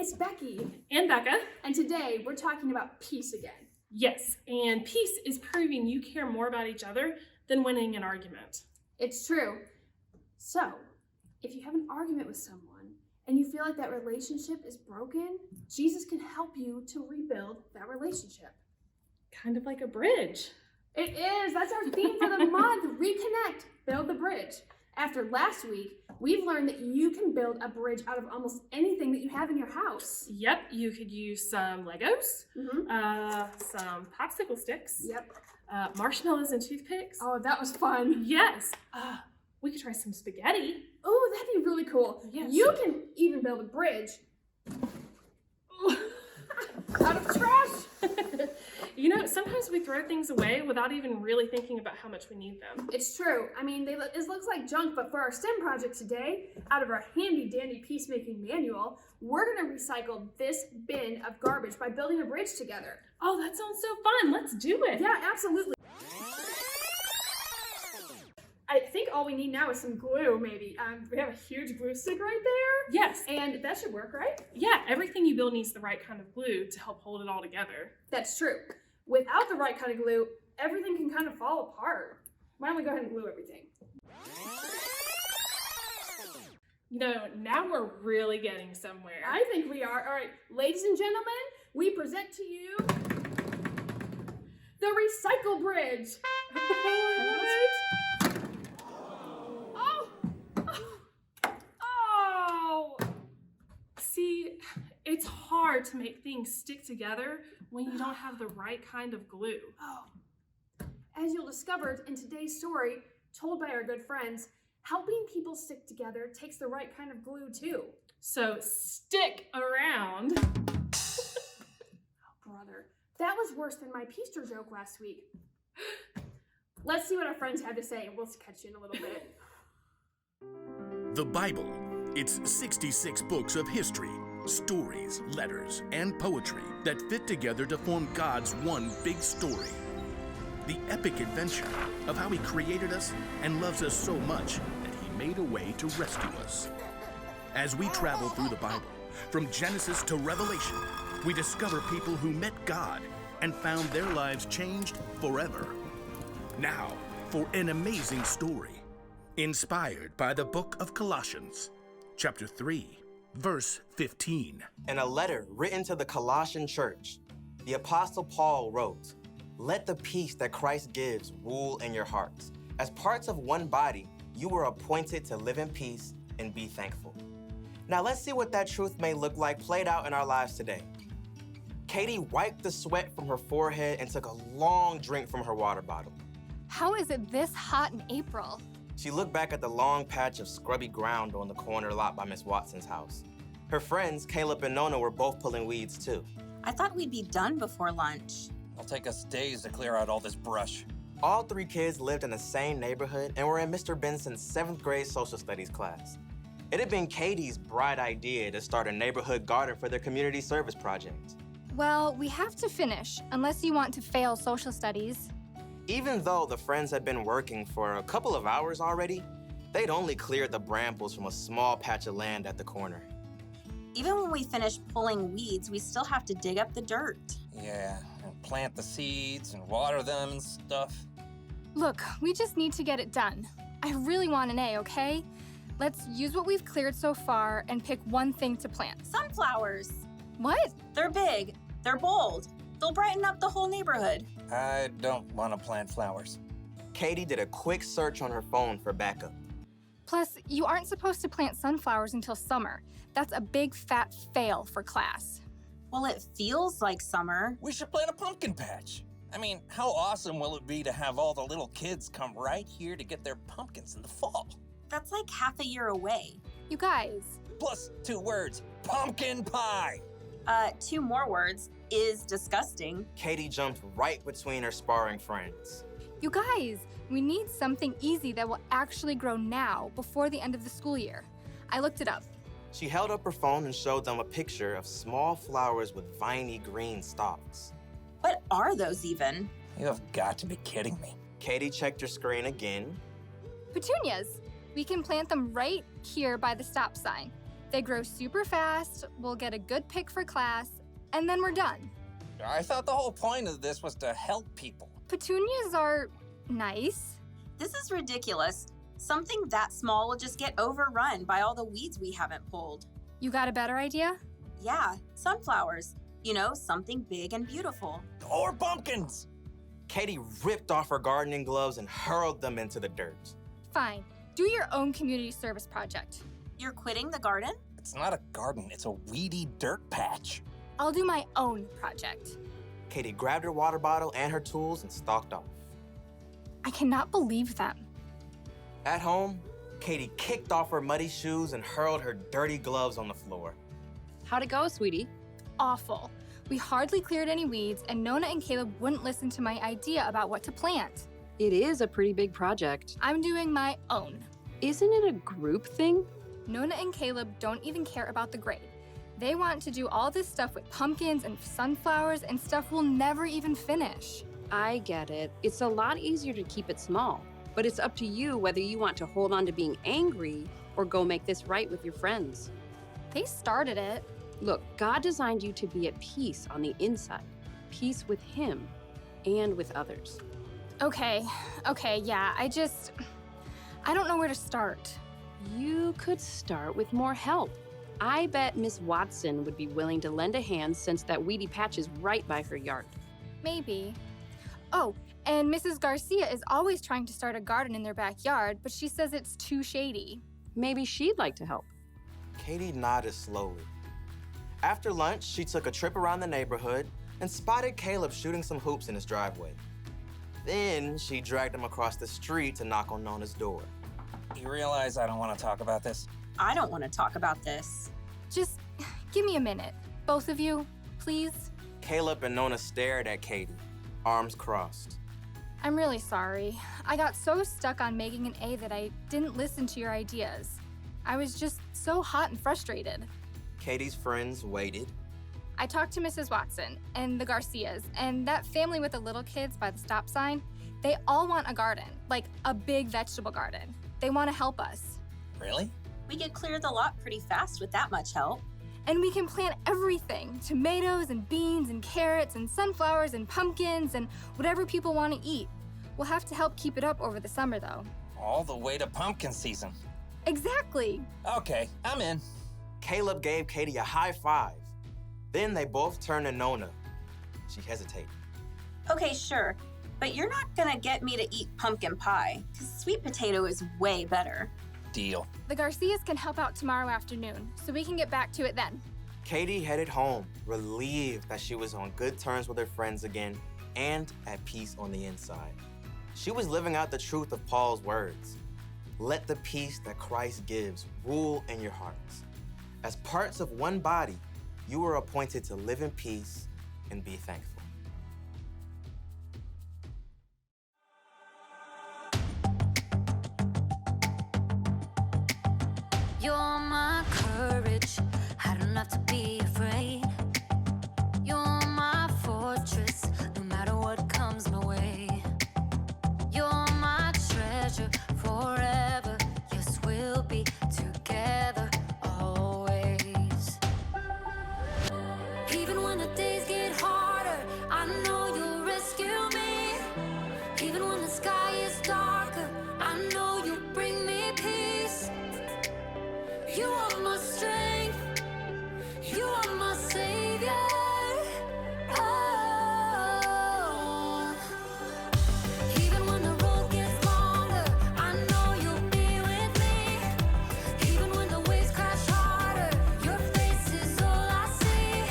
It's Becky. And Becca. And today we're talking about peace again. Yes, and peace is proving you care more about each other than winning an argument. It's true. So, if you have an argument with someone and you feel like that relationship is broken, Jesus can help you to rebuild that relationship. Kind of like a bridge. It is. That's our theme for the month. Reconnect. Build the bridge. After last week, we've learned that you can build a bridge out of almost anything that you have in your house. Yep, you could use some Legos, some popsicle sticks, marshmallows and toothpicks. Oh, that was fun. Yes. We could try some spaghetti. Oh, that'd be really cool. Yes. You can even build a bridge out of trash. You know, sometimes we throw things away without even really thinking about how much we need them. It's true. I mean, it looks like junk, but for our STEM project today, out of our handy dandy peacemaking manual, we're going to recycle this bin of garbage by building a bridge together. Oh, that sounds so fun. Let's do it. Yeah, absolutely. I think all we need now is some glue, maybe. We have a huge glue stick right there. Yes. And that should work, right? Yeah, everything you build needs the right kind of glue to help hold it all together. That's true. Without the right kind of glue, everything can kind of fall apart. Why don't we go ahead and glue everything? You know, now we're really getting somewhere. I think we are. All right, ladies and gentlemen, we present to you the recycle bridge. Oh! See, it's hard to make things stick together when you don't have the right kind of glue. Oh. As you'll discover in today's story, told by our good friends, helping people stick together takes the right kind of glue too. So stick around. Oh, brother, that was worse than my Peaster joke last week. Let's see what our friends have to say, and we'll catch you in a little bit. The Bible. It's 66 books of history, stories, letters, and poetry that fit together to form God's one big story. The epic adventure of how He created us and loves us so much that He made a way to rescue us. As we travel through the Bible, from Genesis to Revelation, we discover people who met God and found their lives changed forever. Now, for an amazing story, inspired by the book of Colossians, chapter 3, verse 15. In a letter written to the Colossian church, the Apostle Paul wrote, "Let the peace that Christ gives rule in your hearts. As parts of one body, you were appointed to live in peace and be thankful." Now let's see what that truth may look like played out in our lives today. Katie wiped the sweat from her forehead and took a long drink from her water bottle. How is it this hot in April? She looked back at the long patch of scrubby ground on the corner lot by Miss Watson's house. Her friends, Caleb and Nona, were both pulling weeds too. I thought we'd be done before lunch. It'll take us days to clear out all this brush. All three kids lived in the same neighborhood and were in Mr. Benson's 7th grade social studies class. It had been Katie's bright idea to start a neighborhood garden for their community service project. Well, we have to finish, unless you want to fail social studies. Even though the friends had been working for a couple of hours already, they'd only cleared the brambles from a small patch of land at the corner. Even when we finish pulling weeds, we still have to dig up the dirt. Yeah, and plant the seeds and water them and stuff. Look, we just need to get it done. I really want an A, okay? Let's use what we've cleared so far and pick one thing to plant. Sunflowers. What? They're big. They're bold. They'll brighten up the whole neighborhood. I don't want to plant flowers. Katie did a quick search on her phone for backup. Plus, you aren't supposed to plant sunflowers until summer. That's a big fat fail for class. Well, it feels like summer. We should plant a pumpkin patch. I mean, how awesome will it be to have all the little kids come right here to get their pumpkins in the fall? That's like half a year away. You guys. Plus 2 words, pumpkin pie. 2 more words, is disgusting. Katie jumped right between her sparring friends. You guys, we need something easy that will actually grow now before the end of the school year. I looked it up. She held up her phone and showed them a picture of small flowers with viney green stalks. What are those even? You have got to be kidding me. Katie checked her screen again. Petunias. We can plant them right here by the stop sign. They grow super fast, we'll get a good pick for class, and then we're done. I thought the whole point of this was to help people. Petunias are nice. This is ridiculous. Something that small will just get overrun by all the weeds we haven't pulled. You got a better idea? Yeah, sunflowers. You know, something big and beautiful. Or pumpkins! Katie ripped off her gardening gloves and hurled them into the dirt. Fine. Do your own community service project. You're quitting the garden? It's not a garden, it's a weedy dirt patch. I'll do my own project. Katie grabbed her water bottle and her tools and stalked off. I cannot believe them. At home, Katie kicked off her muddy shoes and hurled her dirty gloves on the floor. How'd it go, sweetie? Awful. We hardly cleared any weeds, and Nona and Caleb wouldn't listen to my idea about what to plant. It is a pretty big project. I'm doing my own. Isn't it a group thing? Nona and Caleb don't even care about the grade. They want to do all this stuff with pumpkins and sunflowers and stuff we'll never even finish. I get it. It's a lot easier to keep it small, but it's up to you whether you want to hold on to being angry or go make this right with your friends. They started it. Look, God designed you to be at peace on the inside, peace with Him and with others. Okay, yeah, I don't know where to start. You could start with more help. I bet Miss Watson would be willing to lend a hand since that weedy patch is right by her yard. Maybe. Oh, and Mrs. Garcia is always trying to start a garden in their backyard, but she says it's too shady. Maybe she'd like to help. Katie nodded slowly. After lunch, she took a trip around the neighborhood and spotted Caleb shooting some hoops in his driveway. Then she dragged him across the street to knock on Nona's door. You realize I don't want to talk about this? I don't want to talk about this. Just give me a minute. Both of you, please. Caleb and Nona stared at Katie, arms crossed. I'm really sorry. I got so stuck on making an A that I didn't listen to your ideas. I was just so hot and frustrated. Katie's friends waited. I talked to Mrs. Watson and the Garcias and that family with the little kids by the stop sign. They all want a garden, like a big vegetable garden. They want to help us. Really? We could clear the lot pretty fast with that much help. And we can plant everything, tomatoes and beans and carrots and sunflowers and pumpkins and whatever people want to eat. We'll have to help keep it up over the summer though. All the way to pumpkin season. Exactly. Okay, I'm in. Caleb gave Katie a high five. Then they both turned to Nona. She hesitated. Okay, sure, but you're not gonna get me to eat pumpkin pie, because sweet potato is way better. Deal. The Garcias can help out tomorrow afternoon, so we can get back to it then. Katie headed home, relieved that she was on good terms with her friends again and at peace on the inside. She was living out the truth of Paul's words. Let the peace that Christ gives rule in your hearts. As parts of one body, you are appointed to live in peace and be thankful. You're my courage, I don't have to be afraid. You're my fortress, no matter what comes my way. You're my treasure forever, yes, we'll be together always. Even when the days get harder, I know you'll rescue me. Even when the sky is darker, I know you'll bring me peace. You are my strength, you are my savior. Oh. Even when the road gets longer, I know you'll be with me. Even when the waves crash harder, your face is all I see.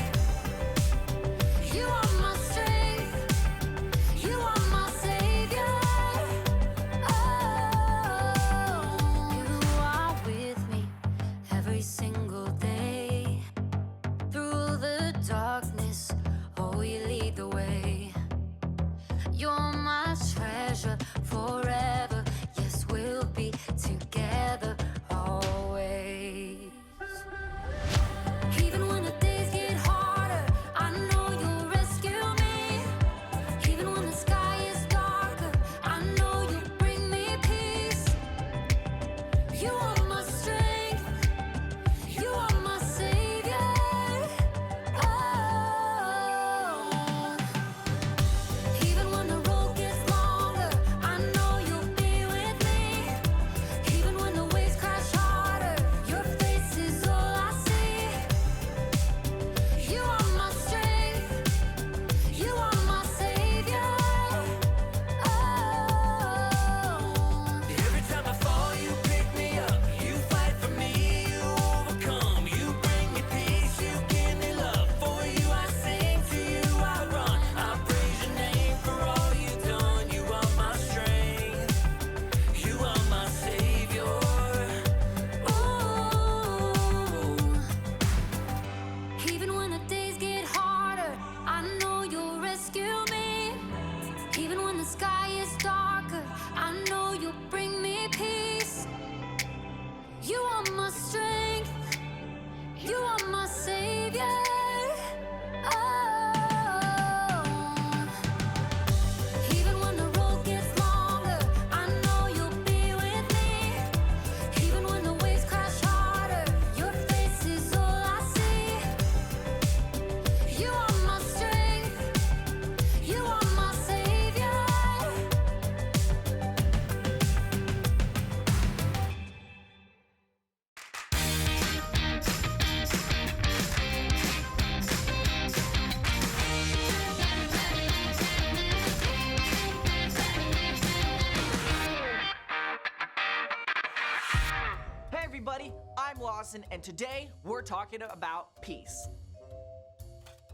Lawson, and today we're talking about peace.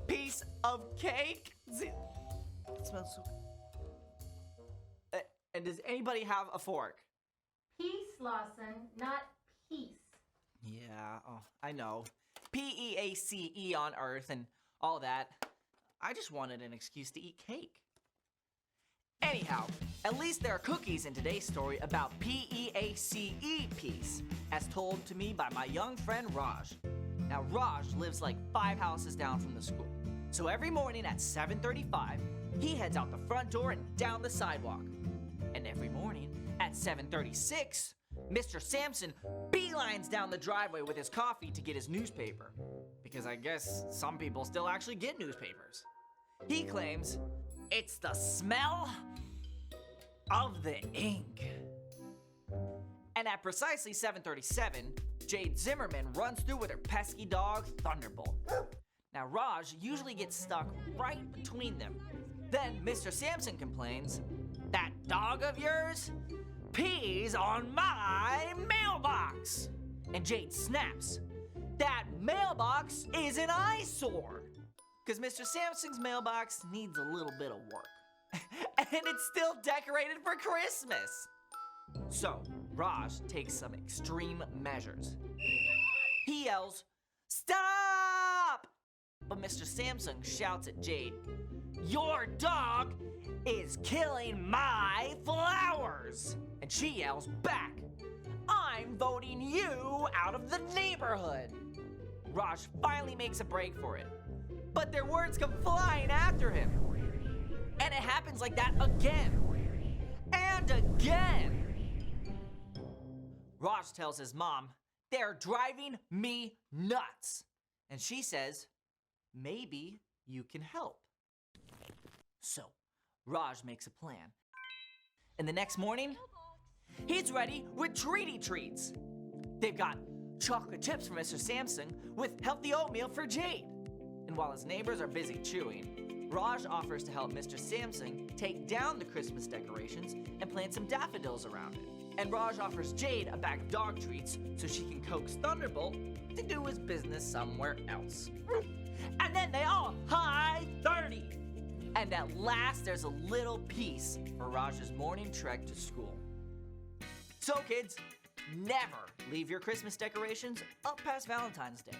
Piece of cake? It smells so good. And does anybody have a fork? Peace, Lawson, not peace. Yeah, I know. P-E-A-C-E on Earth and all that. I just wanted an excuse to eat cake. Anyhow, at least there are cookies in today's story about P-E-A-C-E peace, as told to me by my young friend Raj. Now, Raj lives like 5 houses down from the school. So every morning at 7:35, he heads out the front door and down the sidewalk. And every morning at 7:36, Mr. Sampson beelines down the driveway with his coffee to get his newspaper. Because I guess some people still actually get newspapers. He claims it's the smell of the ink. And at precisely 7:37, Jade Zimmerman runs through with her pesky dog, Thunderbolt. Now, Raj usually gets stuck right between them. Then Mr. Sampson complains, "That dog of yours pees on my mailbox." And Jade snaps, "That mailbox is an eyesore." Because Mr. Sampson's mailbox needs a little bit of work. And it's still decorated for Christmas. So, Raj takes some extreme measures. He yells, "Stop!" But Mr. Sampson shouts at Jade, "Your dog is killing my flowers!" And she yells back, "I'm voting you out of the neighborhood!" Raj finally makes a break for it, but their words come flying after him. And it happens like that again and again. Raj tells his mom, "They're driving me nuts." And she says, "Maybe you can help." So, Raj makes a plan. And the next morning, he's ready with treaty treats. They've got chocolate chips for Mr. Sampson with healthy oatmeal for Jade. And while his neighbors are busy chewing, Raj offers to help Mr. Sampson take down the Christmas decorations and plant some daffodils around it. And Raj offers Jade a bag of dog treats so she can coax Thunderbolt to do his business somewhere else. And then they all high 30. And at last there's a little peace for Raj's morning trek to school. So kids, never leave your Christmas decorations up past Valentine's Day.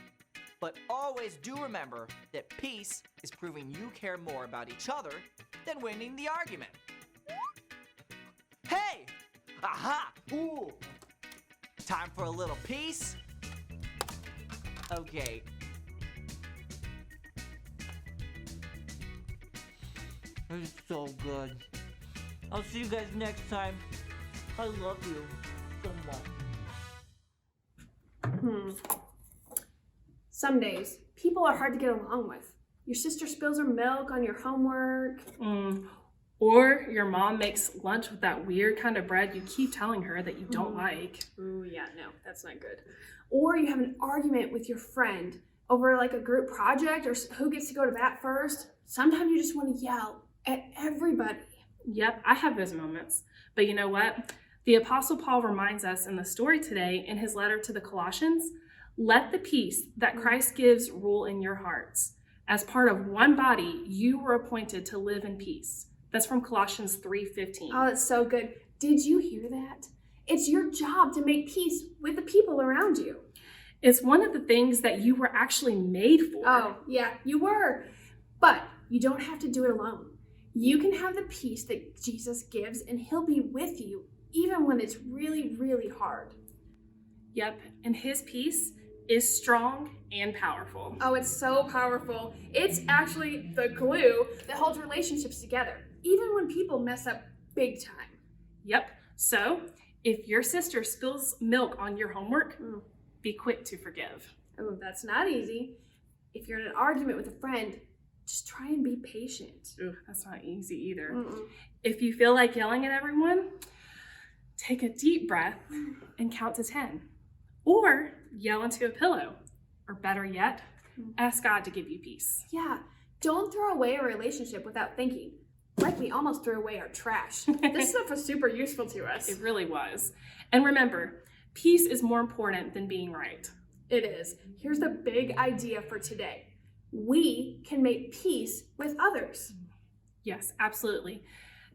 But always do remember that peace is proving you care more about each other than winning the argument. Hey! Aha! Ooh! Time for a little peace? Okay. It's so good. I'll see you guys next time. I love you so much. Some days, people are hard to get along with. Your sister spills her milk on your homework. Or your mom makes lunch with that weird kind of bread you keep telling her that you don't like. Ooh, yeah, no, that's not good. Or you have an argument with your friend over like a group project or who gets to go to bat first. Sometimes you just want to yell at everybody. Yep, I have those moments. But you know what? The Apostle Paul reminds us in the story today in his letter to the Colossians, "Let the peace that Christ gives rule in your hearts. As part of one body, you were appointed to live in peace." That's from Colossians 3:15. Oh, that's so good. Did you hear that? It's your job to make peace with the people around you. It's one of the things that you were actually made for. Oh, yeah, you were. But you don't have to do it alone. You can have the peace that Jesus gives, and he'll be with you, even when it's really, really hard. Yep, and his peace is strong and powerful. Oh, it's so powerful. It's actually the glue that holds relationships together, even when people mess up big time. Yep, so if your sister spills milk on your homework, be quick to forgive. Oh, that's not easy. If you're in an argument with a friend, just try and be patient. Ooh, that's not easy either. If you feel like yelling at everyone, take a deep breath and count to 10. Or yell into a pillow. Or better yet, ask God to give you peace. Yeah, don't throw away a relationship without thinking. Like we almost threw away our trash. This stuff was super useful to us. It really was. And remember, peace is more important than being right. It is. Here's the big idea for today. We can make peace with others. Yes, absolutely.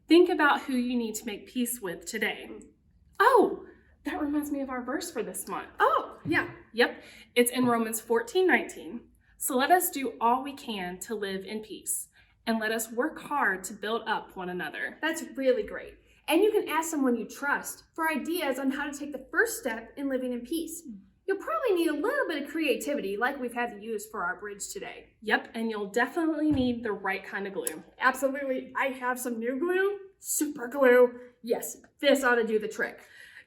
Think about who you need to make peace with today. Oh, that reminds me of our verse for this month. Oh, yeah. Yep, it's in Romans 14:19. So let us do all we can to live in peace, and let us work hard to build up one another. That's really great. And you can ask someone you trust for ideas on how to take the first step in living in peace. You'll probably need a little bit of creativity like we've had to use for our bridge today. Yep, and you'll definitely need the right kind of glue. Absolutely. I have some new glue. Super glue. Yes, this ought to do the trick.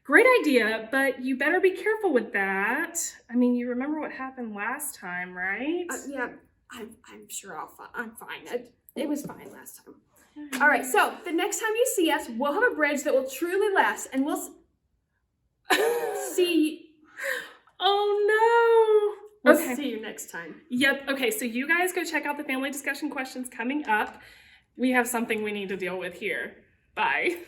Great idea, but you better be careful with that. I mean, you remember what happened last time, right? Yeah, I'm sure I'm fine. It was fine last time. All right, so the next time you see us, we'll have a bridge that will truly last, and we'll see. Oh no! We'll see you next time. Yep, okay, so you guys go check out the family discussion questions coming up. We have something we need to deal with here. Bye.